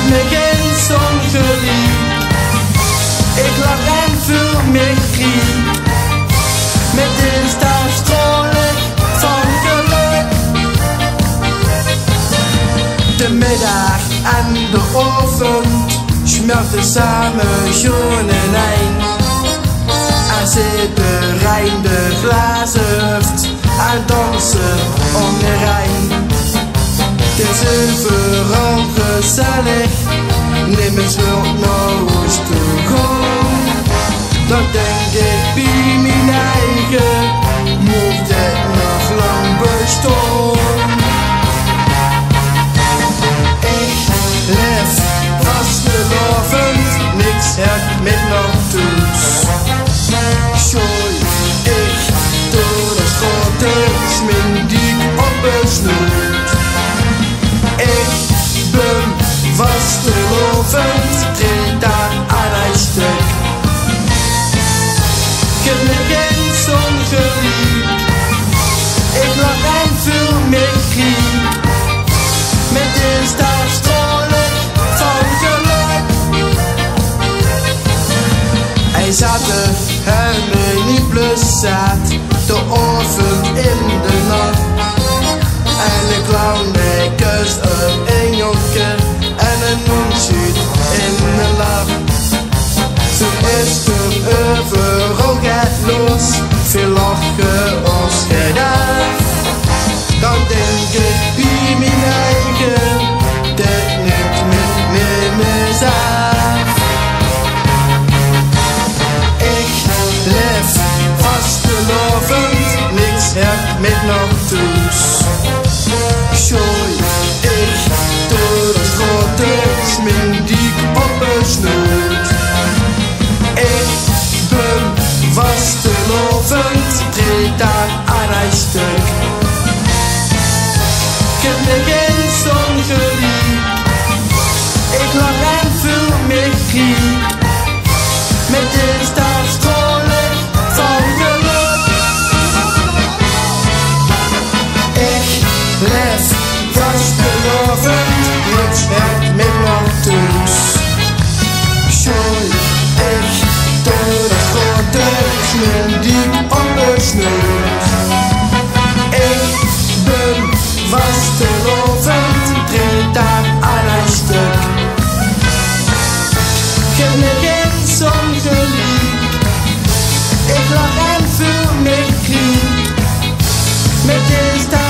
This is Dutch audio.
nergens ongeliefd. Ik lach en voel me griep. Met dinsdag strol ik van geluk. De middag en de ochtend smelten samen schoon in één. Er zitten rijnde glazen en dansen om de Rijn. Het is overal gezellig, neem eens wilt nou eens te gaan. Dan denk ik bij mijn eigen, moet het nog lang bestaan. Ik leef vastelovend, niks heb met nog thuis. Schooi ik door de schotters, mijn dik op een snoet. Ik ben vastelovend, treed daar aan een stuk. Ik heb nergens ongeliefd. Ik lach en voel me griep. Met dinsdag strol ik van geluk. Hij zat er helemaal niet plus zat, de ochtend in de nacht. En de clown die kust een engeltje en een noenschiet in de lach. Zo is er overal gaat los, veel lachen als gedaan. Dan denk ik bij mijn eigen, dit neemt met me af. Ik leef vastelovend, niks heb met nog thuis. Schooi ik door de schotters, mijn dik op een snoet. Ik ben vastelovend, treed daar aan een stuk. Ik heb nergens ongeliefd. Ik lach en voel me griep. Met dinsdag strol ik van geluk. Ik leef vastelovend, niks heb met nog thuis. Schooi ik door de schotters, mijn diep op een snoet. Ik ben vastelovend, treed daar aan een stuk. Ik heb nergens ongeliefd. Ik lach en voel me griep. Met dinsdag